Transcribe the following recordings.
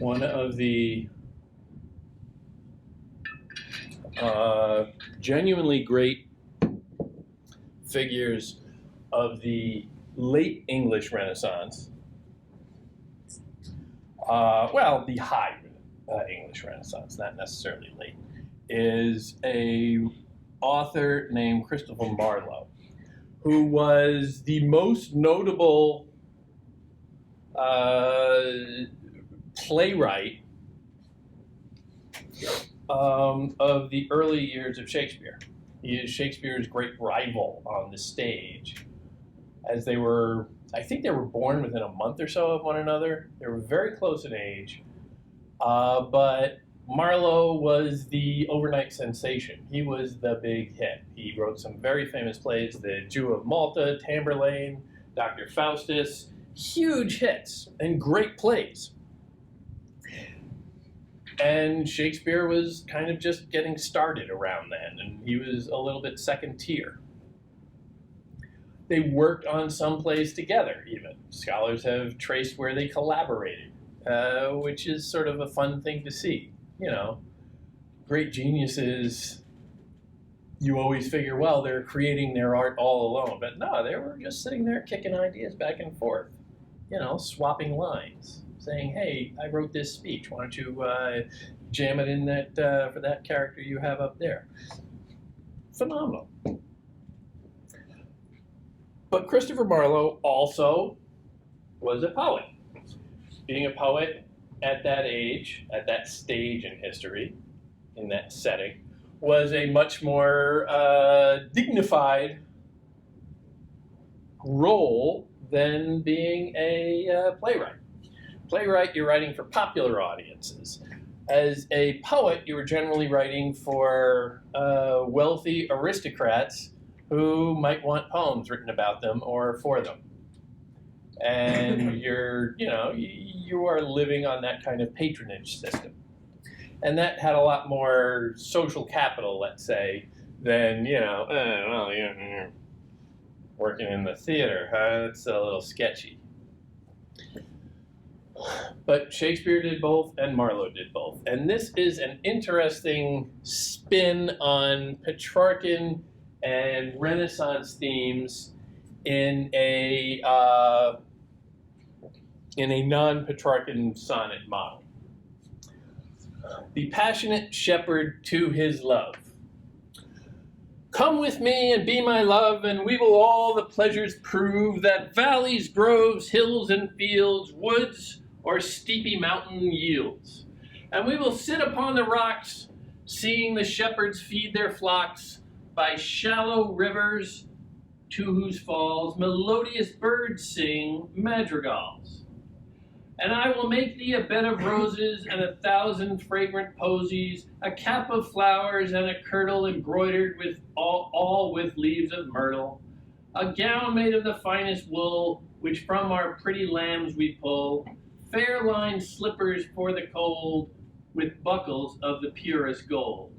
one of the genuinely great figures of the late English Renaissance. Well, the high English Renaissance, not necessarily late, is a author named Christopher Marlowe, who was the most notable playwright of the early years of Shakespeare. He is Shakespeare's great rival on the stage, as they were, I think they were born within a month or so of one another. They were very close in age, but Marlowe was the overnight sensation. He was the big hit. He wrote some very famous plays, The Jew of Malta, Tamburlaine, Dr. Faustus, huge hits and great plays. And Shakespeare was kind of just getting started around then, and he was a little bit second tier. They worked on some plays together, even. Scholars have traced where they collaborated, which is sort of a fun thing to see. You know, great geniuses, you always figure, well, they're creating their art all alone. But no, they were just sitting there kicking ideas back and forth, you know, swapping lines, saying, hey, I wrote this speech. Why don't you jam it in that for that character you have up there? Phenomenal. But Christopher Marlowe also was a poet. Being a poet at that age, at that stage in history, in that setting, was a much more dignified role than being a playwright. Playwright, you're writing for popular audiences. As a poet, you were generally writing for wealthy aristocrats who might want poems written about them or for them. And you are living on that kind of patronage system. And that had a lot more social capital, let's say, than, working in the theater, huh? It's a little sketchy. But Shakespeare did both, and Marlowe did both. And this is an interesting spin on Petrarchan and Renaissance themes in a non-Petrarchan sonnet model. The passionate shepherd to his love. Come with me and be my love, and we will all the pleasures prove that valleys, groves, hills, and fields, woods, or steepy mountain yields. And we will sit upon the rocks, seeing the shepherds feed their flocks by shallow rivers, to whose falls melodious birds sing madrigals. And I will make thee a bed of roses and 1,000 fragrant posies, a cap of flowers and a kirtle embroidered with all with leaves of myrtle, a gown made of the finest wool, which from our pretty lambs we pull, fair lined slippers for the cold, with buckles of the purest gold,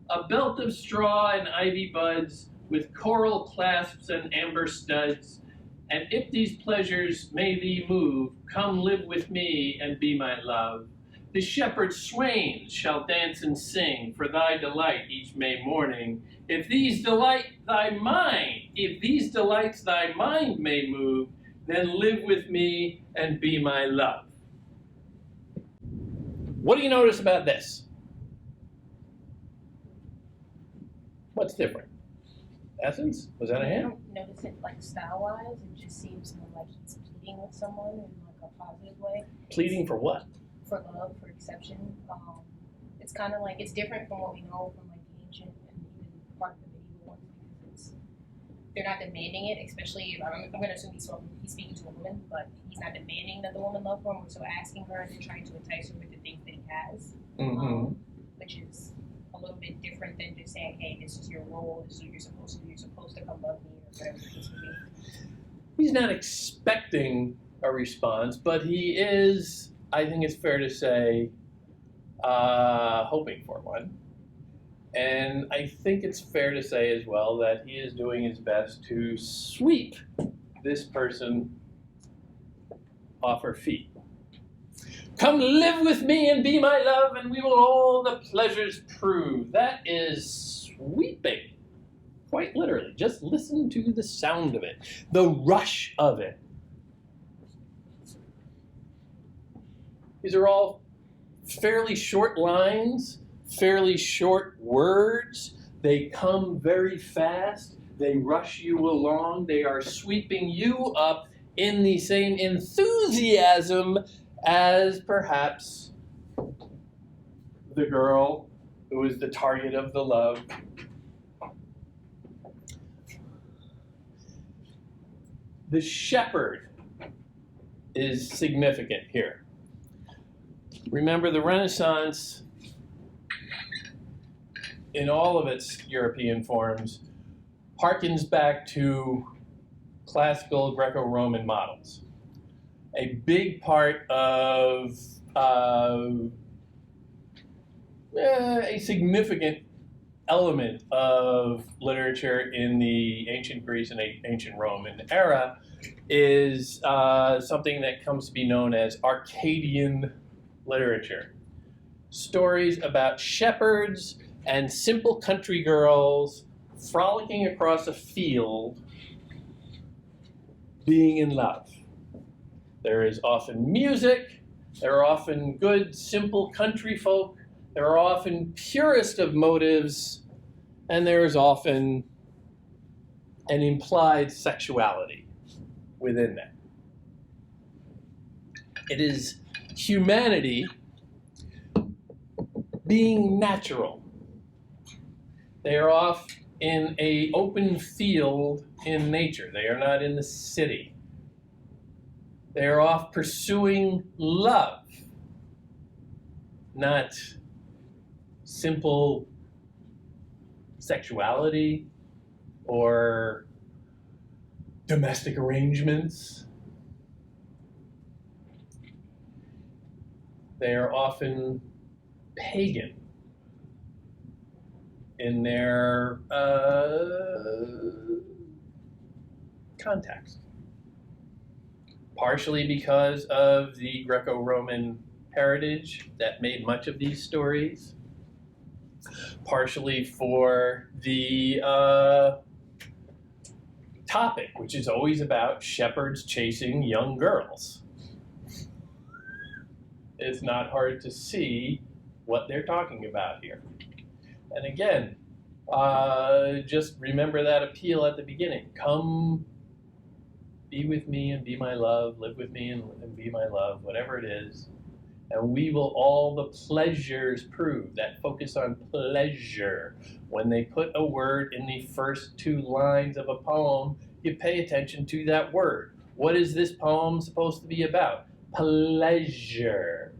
a belt of straw and ivy buds, with coral clasps and amber studs. And if these pleasures may thee move, come live with me and be my love. The shepherd swains shall dance and sing for thy delight each May morning. If these delights thy mind may move, then live with me and be my love. What do you notice about this? What's different? Essence? Was that a hand? I don't notice it like style-wise. It just seems more like he's pleading with someone in like a positive way. Pleading for what? For love, for acceptation. It's kind of like, it's different from what we know from like the ancient and even part of the medieval ones, because they're not demanding it, especially, I'm going to assume he's speaking to a woman, but he's not demanding that the woman love him, so asking her and then trying to entice her with the things that he has, which is a little bit different than just saying, hey, this is your role, this is what you're supposed to do, you're supposed to come love me, or whatever it is for me. He's not expecting a response, but he is, I think it's fair to say, hoping for one. And I think it's fair to say as well that he is doing his best to sweep this person off her feet. Come live with me and be my love, and we will all the pleasures prove. That is sweeping, quite literally. Just listen to the sound of it, the rush of it. These are all fairly short lines, fairly short words. They come very fast. They rush you along. They are sweeping you up in the same enthusiasm as perhaps the girl who is the target of the love. The shepherd is significant here. Remember, the Renaissance, in all of its European forms, harkens back to classical Greco-Roman models. A big part of a significant element of literature in the ancient Greece and ancient Roman era is something that comes to be known as Arcadian literature. Stories about shepherds and simple country girls frolicking across a field, being in love. There is often music, there are often good, simple country folk, there are often purest of motives, and there is often an implied sexuality within that. It is humanity being natural. They are off in an open field in nature. They are not in the city. They are off pursuing love, not simple sexuality or domestic arrangements. They are often pagan in their context. Partially because of the Greco-Roman heritage that made much of these stories. Partially for the topic, which is always about shepherds chasing young girls. It's not hard to see what they're talking about here. And again, just remember that appeal at the beginning. Come be with me and be my love, live with me and be my love, whatever it is. And we will all the pleasures prove. That focus on pleasure. When they put a word in the first two lines of a poem, you pay attention to that word. What is this poem supposed to be about? Pleasure.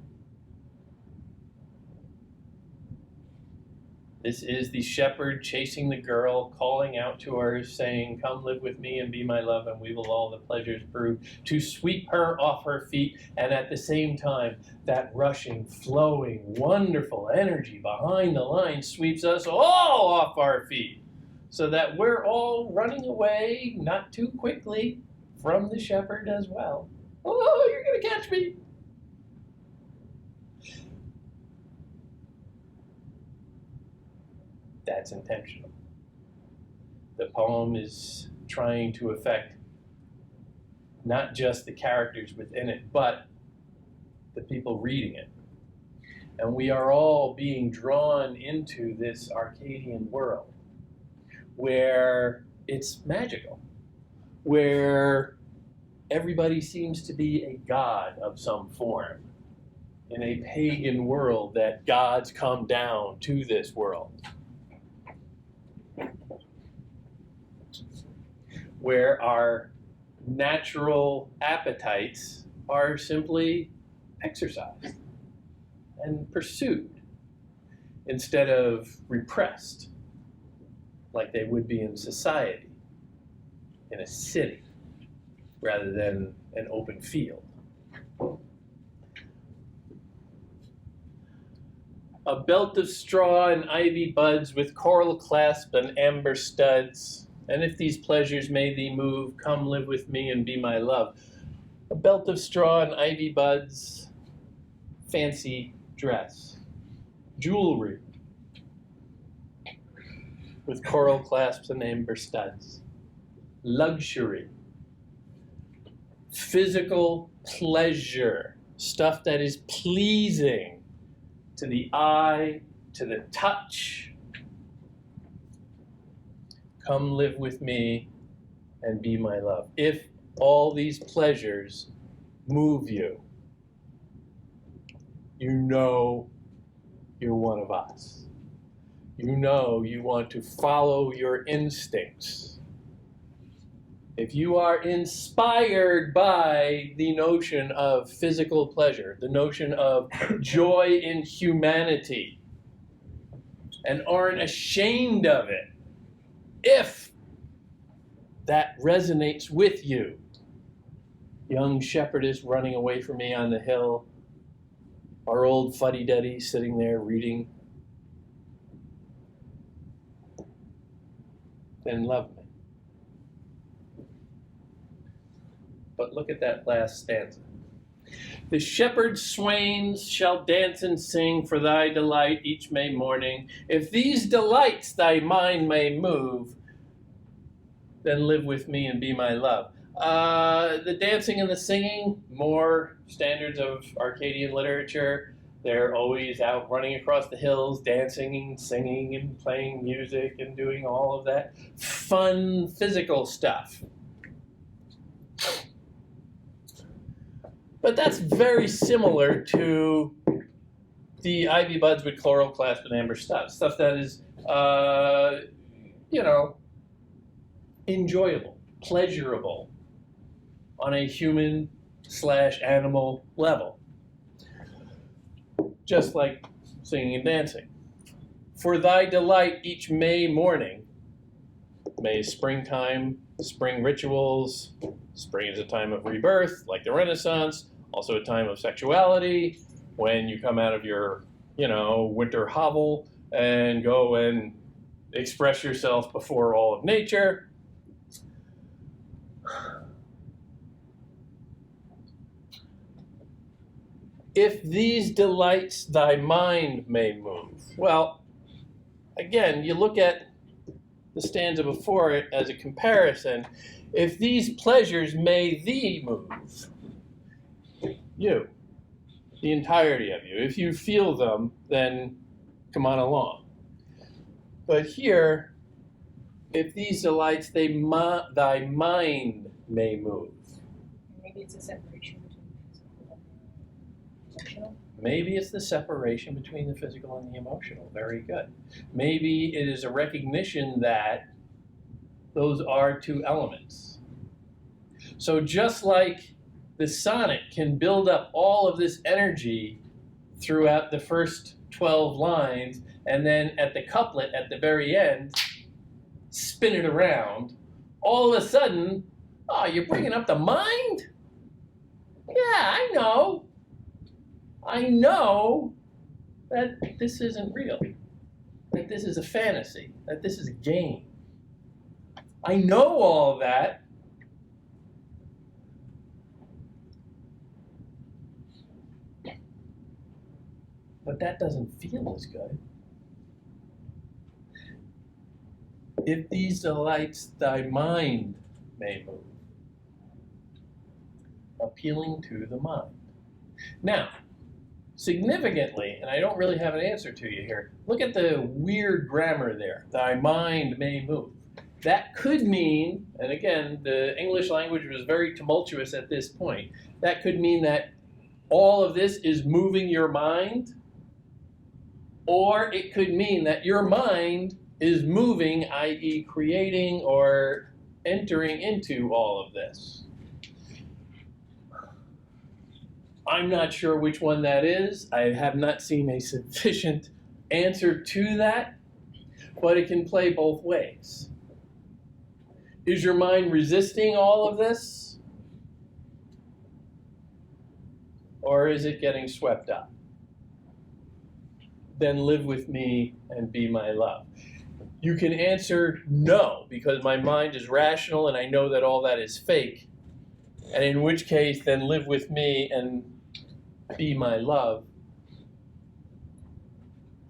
This is the shepherd chasing the girl, calling out to her, saying, come live with me and be my love, and we will all the pleasures prove, to sweep her off her feet, and at the same time, that rushing, flowing, wonderful energy behind the line sweeps us all off our feet, so that we're all running away, not too quickly, from the shepherd as well. Oh, you're going to catch me. That's intentional. The poem is trying to affect not just the characters within it, but the people reading it. And we are all being drawn into this Arcadian world where it's magical, where everybody seems to be a god of some form. In a pagan world, that gods come down to this world. Where our natural appetites are simply exercised and pursued instead of repressed like they would be in society, in a city, rather than an open field. A belt of straw and ivy buds with coral clasp and amber studs. And if these pleasures may thee move, come live with me and be my love. A belt of straw and ivy buds. fancy dress, jewelry with coral clasps and amber studs, luxury, physical pleasure, stuff that is pleasing to the eye, to the touch. Come live with me and be my love. If all these pleasures move you, you know you're one of us. You know you want to follow your instincts. If you are inspired by the notion of physical pleasure, the notion of joy in humanity, and aren't ashamed of it, if that resonates with you, young shepherdess running away from me on the hill, our old fuddy-duddy sitting there reading, then love me. But look at that last stanza. The shepherd swains shall dance and sing for thy delight each May morning. If these delights thy mind may move, then live with me and be my love. The dancing and the singing, more standards of Arcadian literature. They're always out running across the hills, dancing and singing and playing music and doing all of that fun physical stuff. But that's very similar to the ivy buds with coral clasp and amber stuff that is, enjoyable, pleasurable on a human/animal level. Just like singing and dancing. For thy delight each May morning, May is springtime, spring rituals. Spring is a time of rebirth, like the Renaissance, also a time of sexuality, when you come out of your, winter hovel and go and express yourself before all of nature. If these delights thy mind may move. Well, again, you look at the stanza before it as a comparison. If these pleasures may thee move, you, the entirety of you. If you feel them, then come on along. But here, if these delights thy mind may move. Maybe it's a separation between the physical and the emotional. Maybe it's the separation between the physical and the emotional. Very good. Maybe it is a recognition that those are two elements. So just like the sonnet can build up all of this energy throughout the first 12 lines, and then at the couplet at the very end, spin it around, all of a sudden, you're bringing up the mind? Yeah, I know. I know that this isn't real, that this is a fantasy, that this is a game. I know all of that. But that doesn't feel as good. If these delights thy mind may move. Appealing to the mind. Now, significantly, and I don't really have an answer to you here, look at the weird grammar there. Thy mind may move. That could mean, and again, the English language was very tumultuous at this point, that could mean that all of this is moving your mind, or it could mean that your mind is moving, i.e. creating or entering into all of this. I'm not sure which one that is. I have not seen a sufficient answer to that, but it can play both ways. Is your mind resisting all of this? Or is it getting swept up? Then live with me and be my love. You can answer no, because my mind is rational and I know that all that is fake. And in which case, then live with me and be my love.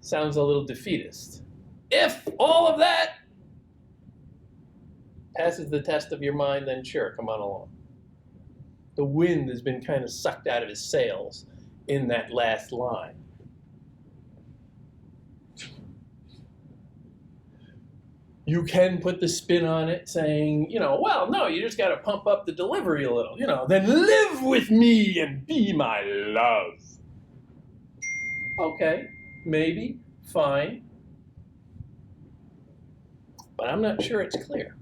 sounds a little defeatist. If all of that passes the test of your mind, then sure, come on along. The wind has been kind of sucked out of his sails in that last line. You can put the spin on it saying, well, no, you just got to pump up the delivery a little, then live with me and be my love. Okay, maybe, fine. But I'm not sure it's clear.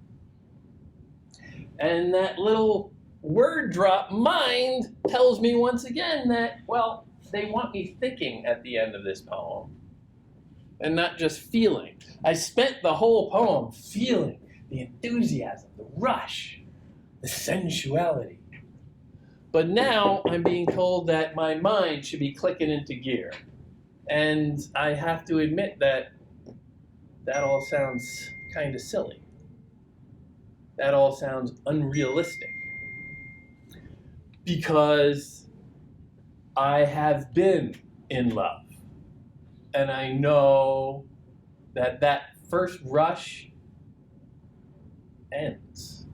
And that little word drop, mind, tells me once again that, well, they want me thinking at the end of this poem and not just feeling. I spent the whole poem feeling the enthusiasm, the rush, the sensuality. But now I'm being told that my mind should be clicking into gear. And I have to admit that all sounds kind of silly. That all sounds unrealistic. Because I have been in love. And I know that first rush ends.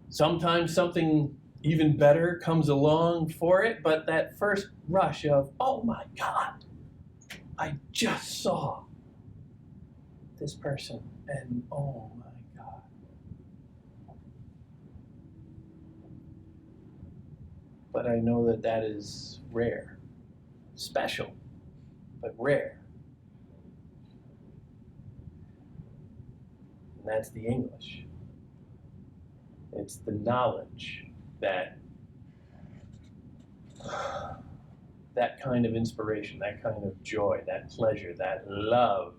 Sometimes something even better comes along for it, but that first rush of, oh my God, I just saw this person, and oh my God. But I know that is rare, special, but rare. And that's the English. It's the knowledge that kind of inspiration, that kind of joy, that pleasure, that love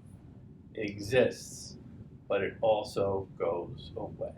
exists, but it also goes away.